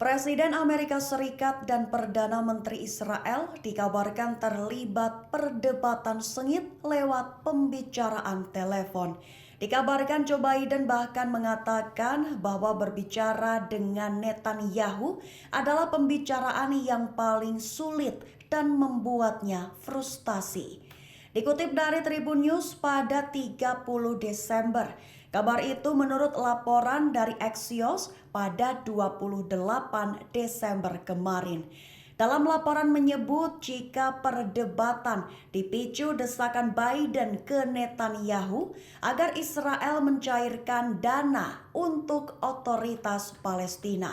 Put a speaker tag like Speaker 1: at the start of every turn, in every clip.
Speaker 1: Presiden Amerika Serikat dan Perdana Menteri Israel dikabarkan terlibat perdebatan sengit lewat pembicaraan telepon. Dikabarkan Joe Biden bahkan mengatakan bahwa berbicara dengan Netanyahu adalah pembicaraan yang paling sulit dan membuatnya frustasi. Dikutip dari Tribun News pada 30 Desember, kabar itu menurut laporan dari Axios pada 28 Desember kemarin. Dalam laporan menyebut jika perdebatan dipicu desakan Biden ke Netanyahu agar Israel mencairkan dana untuk otoritas Palestina.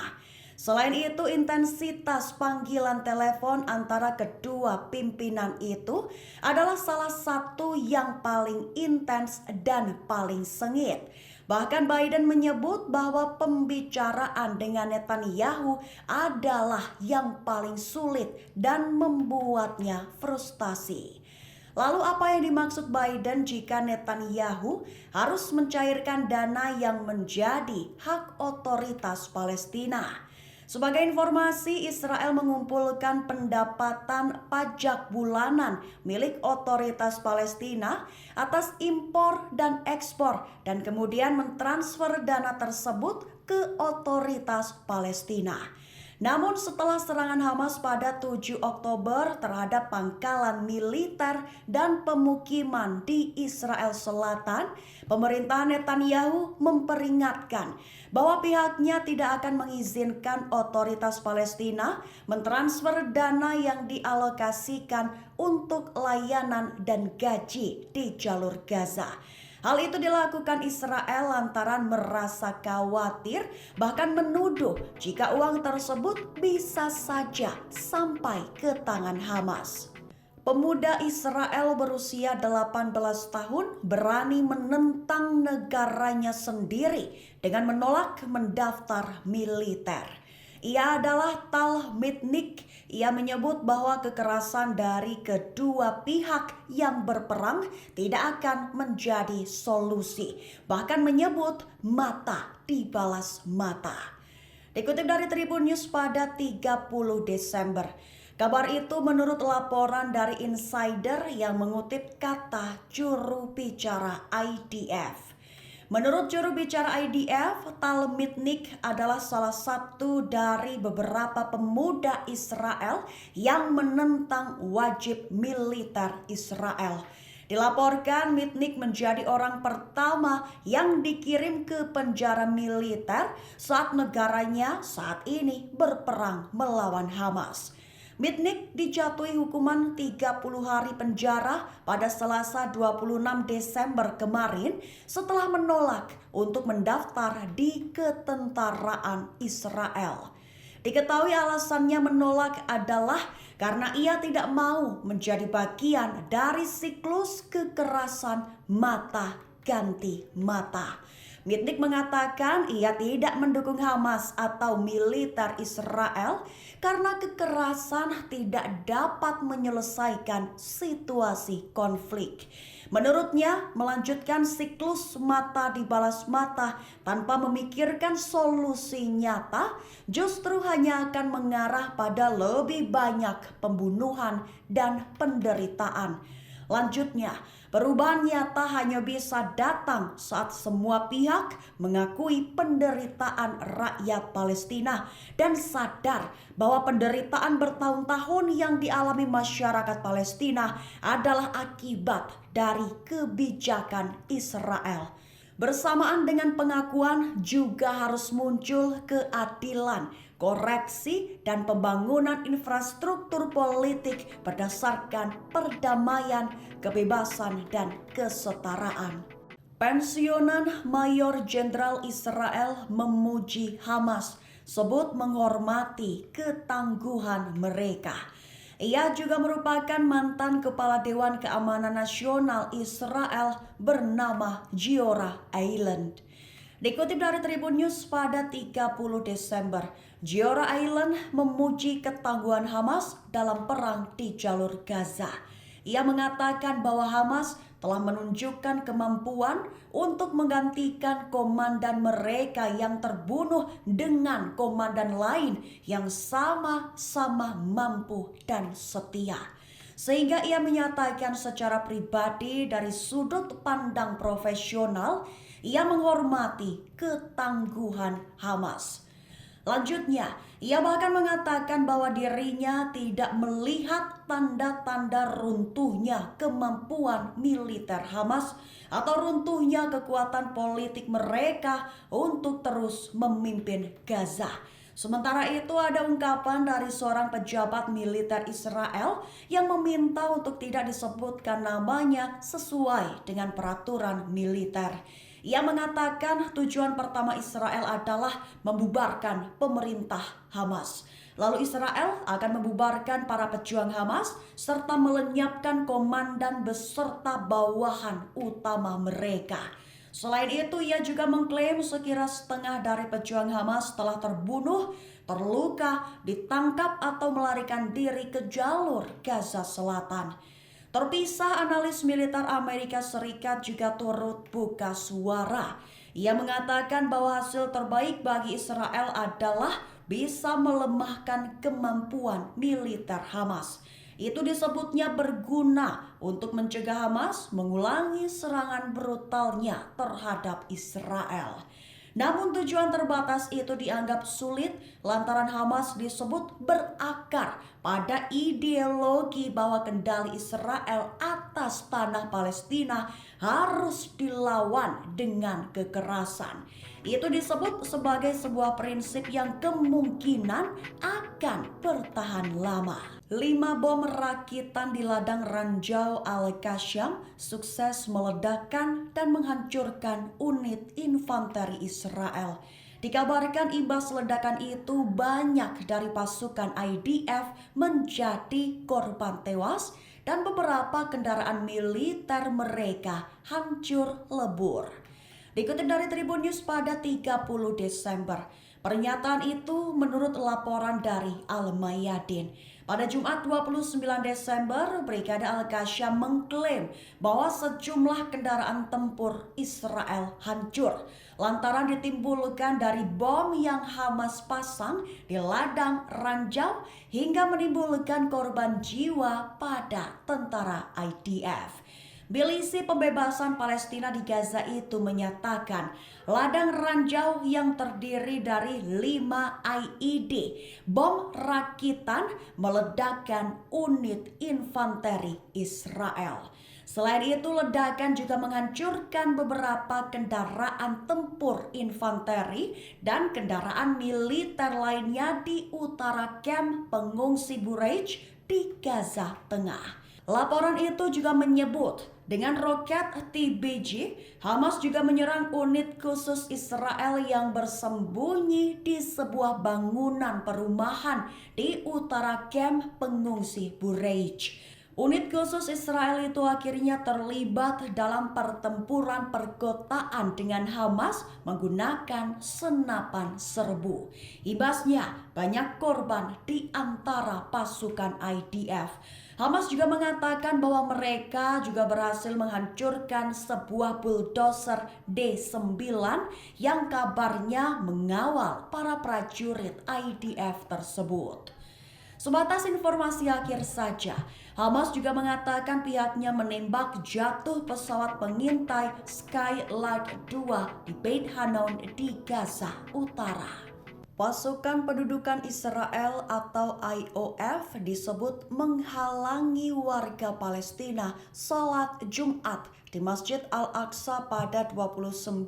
Speaker 1: Selain itu, intensitas panggilan telepon antara kedua pimpinan itu adalah salah satu yang paling intens dan paling sengit. Bahkan Biden menyebut bahwa pembicaraan dengan Netanyahu adalah yang paling sulit dan membuatnya frustasi. Lalu apa yang dimaksud Biden jika Netanyahu harus mencairkan dana yang menjadi hak otoritas Palestina? Sebagai informasi, Israel mengumpulkan pendapatan pajak bulanan milik otoritas Palestina atas impor dan ekspor dan kemudian mentransfer dana tersebut ke otoritas Palestina. Namun setelah serangan Hamas pada 7 Oktober terhadap pangkalan militer dan pemukiman di Israel Selatan, pemerintah Netanyahu memperingatkan bahwa pihaknya tidak akan mengizinkan otoritas Palestina mentransfer dana yang dialokasikan untuk layanan dan gaji di jalur Gaza. Hal itu dilakukan Israel lantaran merasa khawatir, bahkan menuduh jika uang tersebut bisa saja sampai ke tangan Hamas. Pemuda Israel berusia 18 tahun berani menentang negaranya sendiri dengan menolak mendaftar militer. Ia adalah Tal Mitnick. Ia menyebut bahwa kekerasan dari kedua pihak yang berperang tidak akan menjadi solusi. Bahkan menyebut mata dibalas mata. Dikutip dari Tribun News pada 30 Desember. Kabar itu menurut laporan dari insider yang mengutip kata juru bicara IDF. Menurut juru bicara IDF, Tal Mitnick adalah salah satu dari beberapa pemuda Israel yang menentang wajib militer Israel. Dilaporkan Mitnick menjadi orang pertama yang dikirim ke penjara militer saat negaranya saat ini berperang melawan Hamas. Mitnick dijatuhi hukuman 30 hari penjara pada Selasa 26 Desember kemarin setelah menolak untuk mendaftar di ketentaraan Israel. Diketahui alasannya menolak adalah karena ia tidak mau menjadi bagian dari siklus kekerasan mata ganti mata. Mitnick mengatakan ia tidak mendukung Hamas atau militer Israel karena kekerasan tidak dapat menyelesaikan situasi konflik. Menurutnya, melanjutkan siklus mata dibalas mata tanpa memikirkan solusi nyata justru hanya akan mengarah pada lebih banyak pembunuhan dan penderitaan. Lanjutnya, perubahan nyata hanya bisa datang saat semua pihak mengakui penderitaan rakyat Palestina dan sadar bahwa penderitaan bertahun-tahun yang dialami masyarakat Palestina adalah akibat dari kebijakan Israel. Bersamaan dengan pengakuan juga harus muncul keadilan, koreksi, dan pembangunan infrastruktur politik berdasarkan perdamaian, kebebasan, dan kesetaraan. Pensiunan Mayor Jenderal Israel memuji Hamas, sebut menghormati ketangguhan mereka. Ia juga merupakan mantan Kepala Dewan Keamanan Nasional Israel bernama Giora Eiland. Dikutip dari Tribun News pada 30 Desember, Giora Eiland memuji ketangguhan Hamas dalam perang di jalur Gaza. Ia mengatakan bahwa Hamas telah menunjukkan kemampuan untuk menggantikan komandan mereka yang terbunuh dengan komandan lain yang sama-sama mampu dan setia. Sehingga ia menyatakan secara pribadi dari sudut pandang profesional, ia menghormati ketangguhan Hamas. Lanjutnya, ia bahkan mengatakan bahwa dirinya tidak melihat tanda-tanda runtuhnya kemampuan militer Hamas atau runtuhnya kekuatan politik mereka untuk terus memimpin Gaza. Sementara itu ada ungkapan dari seorang pejabat militer Israel yang meminta untuk tidak disebutkan namanya sesuai dengan peraturan militer. Ia mengatakan tujuan pertama Israel adalah membubarkan pemerintah Hamas. Lalu Israel akan membubarkan para pejuang Hamas serta melenyapkan komandan beserta bawahan utama mereka. Selain itu, ia juga mengklaim sekira setengah dari pejuang Hamas telah terbunuh, terluka, ditangkap atau melarikan diri ke jalur Gaza Selatan. Terpisah, analis militer Amerika Serikat juga turut buka suara. Ia mengatakan bahwa hasil terbaik bagi Israel adalah bisa melemahkan kemampuan militer Hamas. Itu disebutnya berguna untuk mencegah Hamas mengulangi serangan brutalnya terhadap Israel. Namun tujuan terbatas itu dianggap sulit lantaran Hamas disebut berakar pada ideologi bahwa kendali Israel atas tanah Palestina harus dilawan dengan kekerasan. Itu disebut sebagai sebuah prinsip yang kemungkinan akan bertahan lama. 5 bom rakitan di ladang Ranjau Al-Qassam sukses meledakkan dan menghancurkan unit infanteri Israel. Dikabarkan imbas ledakan itu banyak dari pasukan IDF menjadi korban tewas dan beberapa kendaraan militer mereka hancur lebur. Dikutip dari Tribun News pada 30 Desember, pernyataan itu menurut laporan dari Al-Mayadin. Pada Jumat 29 Desember, Brigade Al-Qassam mengklaim bahwa sejumlah kendaraan tempur Israel hancur lantaran ditimbulkan dari bom yang Hamas pasang di ladang Ranjau hingga menimbulkan korban jiwa pada tentara IDF. Milisi Pembebasan Palestina di Gaza itu menyatakan ladang Ranjau yang terdiri dari 5 IED bom rakitan meledakkan unit infanteri Israel. Selain itu, ledakan juga menghancurkan beberapa kendaraan tempur infanteri dan kendaraan militer lainnya di utara kamp pengungsi Bureij di Gaza Tengah. Laporan itu juga menyebut dengan roket TBG, Hamas juga menyerang unit khusus Israel yang bersembunyi di sebuah bangunan perumahan di utara kamp pengungsi Bureij. Unit khusus Israel itu akhirnya terlibat dalam pertempuran perkotaan dengan Hamas menggunakan senapan serbu. Imbasnya banyak korban di antara pasukan IDF. Hamas juga mengatakan bahwa mereka juga berhasil menghancurkan sebuah bulldozer D9 yang kabarnya mengawal para prajurit IDF tersebut. Sebatas informasi akhir saja, Hamas juga mengatakan pihaknya menembak jatuh pesawat pengintai Skylark 2 di Beit Hanun di Gaza Utara. Pasukan Pendudukan Israel atau IOF disebut menghalangi warga Palestina sholat Jumat di Masjid Al-Aqsa pada 29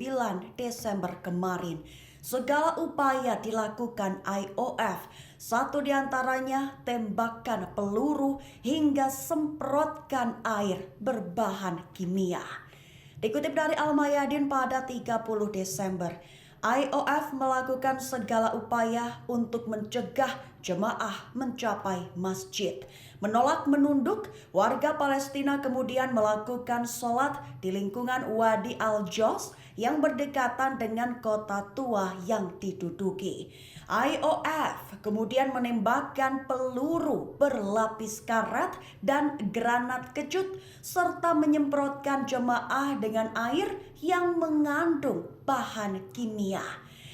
Speaker 1: Desember kemarin. Segala upaya dilakukan IOF, satu diantaranya tembakan peluru hingga semprotkan air berbahan kimia. Dikutip dari Al-Mayadin pada 30 Desember, IOF melakukan segala upaya untuk mencegah jemaah mencapai masjid. Menolak menunduk, warga Palestina kemudian melakukan sholat di lingkungan Wadi Al-Jos yang berdekatan dengan kota tua yang diduduki. IOF kemudian menembakkan peluru berlapis karet dan granat kecut serta menyemprotkan jemaah dengan air yang mengandung bahan kimia.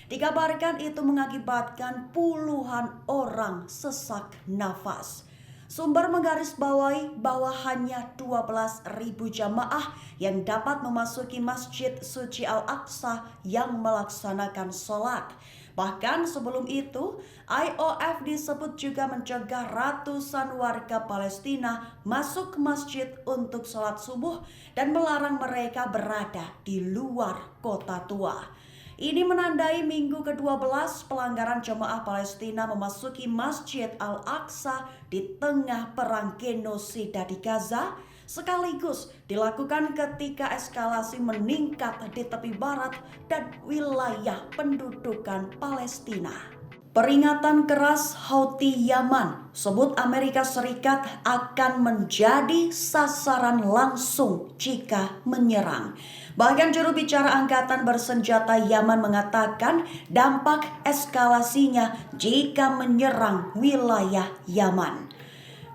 Speaker 1: Dikabarkan itu mengakibatkan puluhan orang sesak nafas. Sumber menggarisbawahi bahwa hanya 12.000 jamaah yang dapat memasuki Masjid Suci Al-Aqsa yang melaksanakan sholat. Bahkan sebelum itu, IOF disebut juga mencegah ratusan warga Palestina masuk ke masjid untuk sholat subuh dan melarang mereka berada di luar kota tua. Ini menandai minggu ke-12 pelanggaran jemaah Palestina memasuki Masjid Al-Aqsa di tengah perang genosida di Gaza, sekaligus dilakukan ketika eskalasi meningkat di tepi barat dan wilayah pendudukan Palestina. Peringatan keras Houthi Yaman sebut Amerika Serikat akan menjadi sasaran langsung jika menyerang. Bahkan juru bicara Angkatan Bersenjata Yaman mengatakan dampak eskalasinya jika menyerang wilayah Yaman.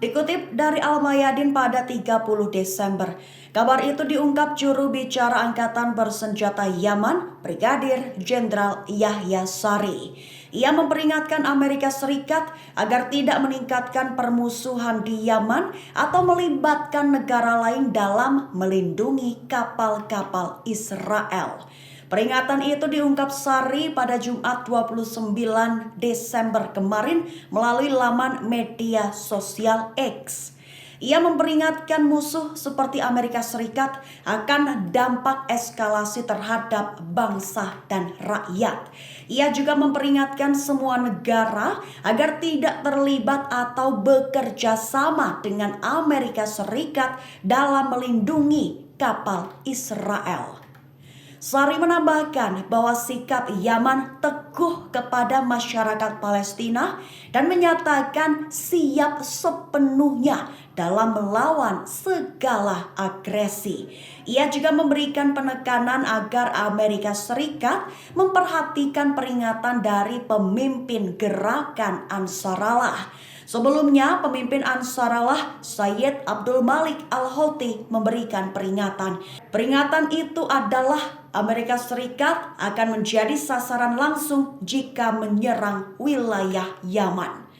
Speaker 1: Dikutip dari Al-Mayadin pada 30 Desember, kabar itu diungkap juru bicara Angkatan Bersenjata Yaman, Brigadir Jenderal Yahya Sari. Ia memperingatkan Amerika Serikat agar tidak meningkatkan permusuhan di Yaman atau melibatkan negara lain dalam melindungi kapal-kapal Israel. Peringatan itu diungkap Sari pada Jumat 29 Desember kemarin melalui laman media sosial X. Ia memperingatkan musuh seperti Amerika Serikat akan dampak eskalasi terhadap bangsa dan rakyat. Ia juga memperingatkan semua negara agar tidak terlibat atau bekerja sama dengan Amerika Serikat dalam melindungi kapal Israel. Sari menambahkan bahwa sikap Yaman teguh kepada masyarakat Palestina dan menyatakan siap sepenuhnya dalam melawan segala agresi. Ia juga memberikan penekanan agar Amerika Serikat memperhatikan peringatan dari pemimpin gerakan Ansarallah. Sebelumnya, pemimpin Ansarallah Sayyid Abdul Malik Al-Houthi memberikan peringatan. Peringatan itu adalah Amerika Serikat akan menjadi sasaran langsung jika menyerang wilayah Yaman.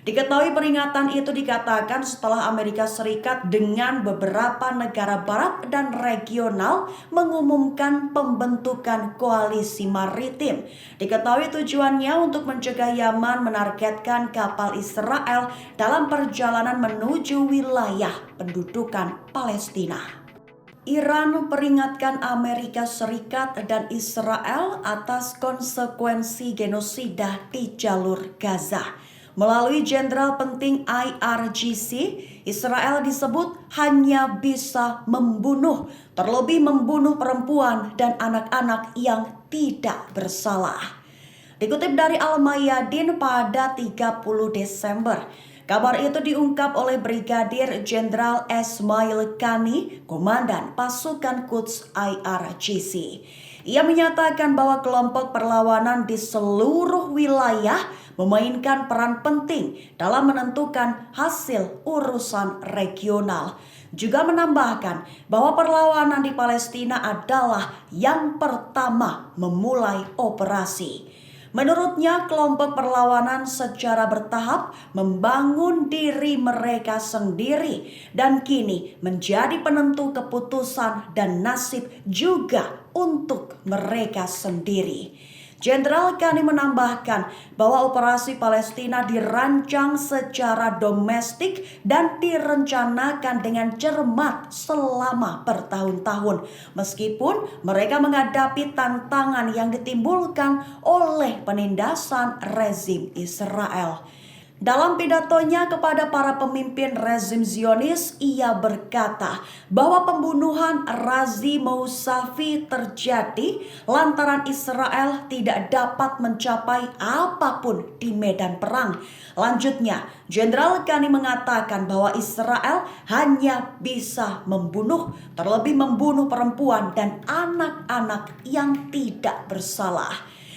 Speaker 1: Diketahui peringatan itu dikatakan setelah Amerika Serikat dengan beberapa negara barat dan regional mengumumkan pembentukan koalisi maritim. Diketahui tujuannya untuk mencegah Yaman menargetkan kapal Israel dalam perjalanan menuju wilayah pendudukan Palestina. Iran peringatkan Amerika Serikat dan Israel atas konsekuensi genosida di jalur Gaza. Melalui jenderal penting IRGC, Israel disebut hanya bisa membunuh, terlebih membunuh perempuan dan anak-anak yang tidak bersalah. Dikutip dari Al-Mayadin pada 30 Desember, kabar itu diungkap oleh Brigadir Jenderal Esmail Qani, Komandan Pasukan Quds IRGC. Ia menyatakan bahwa kelompok perlawanan di seluruh wilayah memainkan peran penting dalam menentukan hasil urusan regional. Juga menambahkan bahwa perlawanan di Palestina adalah yang pertama memulai operasi. Menurutnya, kelompok perlawanan secara bertahap membangun diri mereka sendiri dan kini menjadi penentu keputusan dan nasib juga untuk mereka sendiri. Jenderal Qani menambahkan bahwa operasi Palestina dirancang secara domestik dan direncanakan dengan cermat selama bertahun-tahun. Meskipun mereka menghadapi tantangan yang ditimbulkan oleh penindasan rezim Israel. Dalam pidatonya kepada para pemimpin rezim Zionis, ia berkata bahwa pembunuhan Razi Mousavi terjadi lantaran Israel tidak dapat mencapai apapun di medan perang. Lanjutnya, Jenderal Ghani mengatakan bahwa Israel hanya bisa membunuh, terlebih membunuh perempuan dan anak-anak yang tidak bersalah.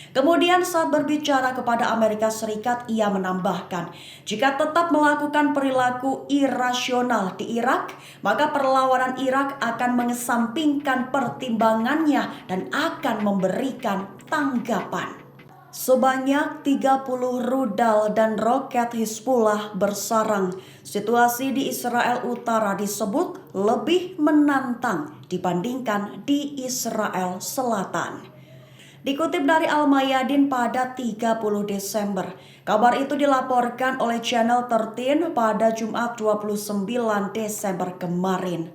Speaker 1: Kemudian saat berbicara kepada Amerika Serikat, ia menambahkan, jika tetap melakukan perilaku irasional di Irak, maka perlawanan Irak akan mengesampingkan pertimbangannya dan akan memberikan tanggapan. Sebanyak 30 rudal dan roket Hizbullah bersarang. Situasi di Israel Utara disebut lebih menantang dibandingkan di Israel Selatan. Dikutip dari Al-Mayadin pada 30 Desember, kabar itu dilaporkan oleh Channel 13 pada Jumat 29 Desember kemarin.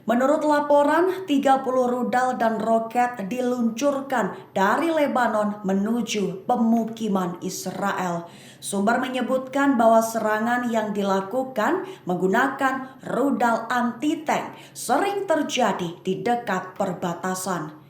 Speaker 1: Menurut laporan, 30 rudal dan roket diluncurkan dari Lebanon menuju pemukiman Israel. Sumber menyebutkan bahwa serangan yang dilakukan menggunakan rudal anti-tank sering terjadi di dekat perbatasan.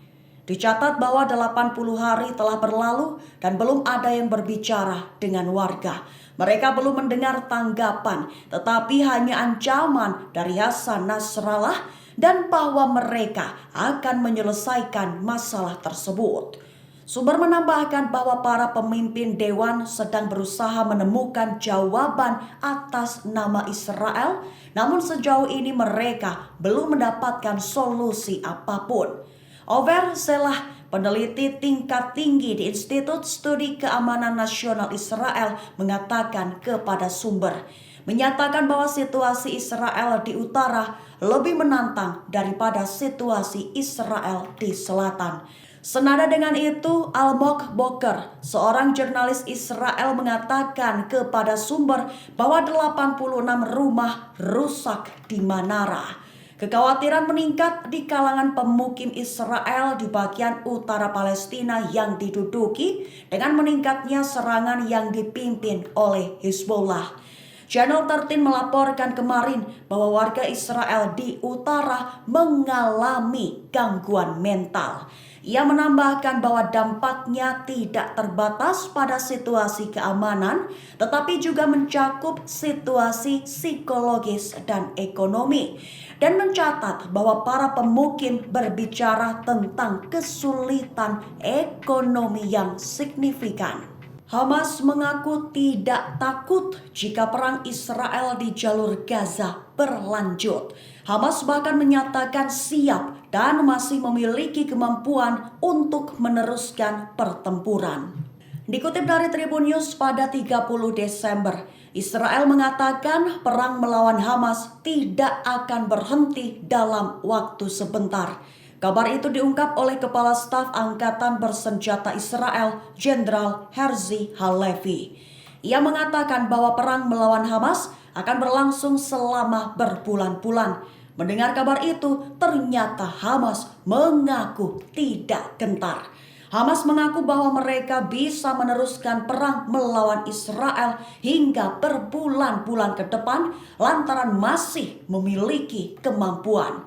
Speaker 1: Dicatat bahwa 80 hari telah berlalu dan belum ada yang berbicara dengan warga. Mereka belum mendengar tanggapan, tetapi hanya ancaman dari Hasan Nasrallah dan bahwa mereka akan menyelesaikan masalah tersebut. Sumber menambahkan bahwa para pemimpin dewan sedang berusaha menemukan jawaban atas nama Israel, namun sejauh ini mereka belum mendapatkan solusi apapun. Ofer Selah, peneliti tingkat tinggi di Institut Studi Keamanan Nasional Israel, mengatakan kepada sumber, menyatakan bahwa situasi Israel di utara lebih menantang daripada situasi Israel di selatan. Senada dengan itu, Almog Boker, seorang jurnalis Israel, mengatakan kepada sumber bahwa 86 rumah rusak di Manara. Kekhawatiran meningkat di kalangan pemukim Israel di bagian utara Palestina yang diduduki dengan meningkatnya serangan yang dipimpin oleh Hizbullah. Channel 13 melaporkan kemarin bahwa warga Israel di utara mengalami gangguan mental. Ia menambahkan bahwa dampaknya tidak terbatas pada situasi keamanan, tetapi juga mencakup situasi psikologis dan ekonomi. Dan mencatat bahwa para pemukim berbicara tentang kesulitan ekonomi yang signifikan. Hamas mengaku tidak takut jika perang Israel di jalur Gaza berlanjut. Hamas bahkan menyatakan siap dan masih memiliki kemampuan untuk meneruskan pertempuran. Dikutip dari Tribun News pada 30 Desember, Israel mengatakan perang melawan Hamas tidak akan berhenti dalam waktu sebentar. Kabar itu diungkap oleh Kepala Staf Angkatan Bersenjata Israel, Jenderal Herzi Halevi. Ia mengatakan bahwa perang melawan Hamas akan berlangsung selama berbulan-bulan. Mendengar kabar itu, ternyata Hamas mengaku tidak gentar. Hamas mengaku bahwa mereka bisa meneruskan perang melawan Israel hingga berbulan-bulan ke depan lantaran masih memiliki kemampuan.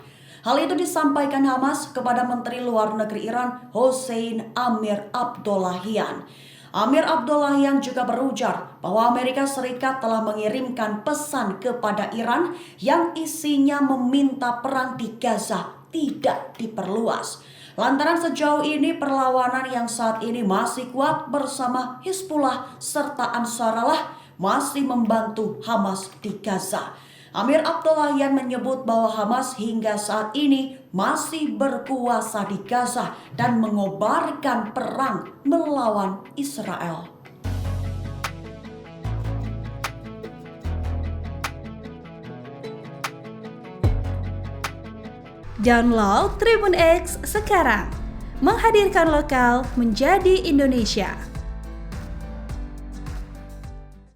Speaker 1: Hal itu disampaikan Hamas kepada Menteri Luar Negeri Iran, Hossein Amir Abdollahian. Amir Abdollahian juga berujar bahwa Amerika Serikat telah mengirimkan pesan kepada Iran yang isinya meminta perang di Gaza tidak diperluas. Lantaran sejauh ini perlawanan yang saat ini masih kuat bersama Hizbullah serta Ansarallah masih membantu Hamas di Gaza. Amir Abdollahian menyebut bahwa Hamas hingga saat ini masih berkuasa di Gaza dan mengobarkan perang melawan Israel.
Speaker 2: Download Tribun X sekarang, menghadirkan lokal menjadi Indonesia.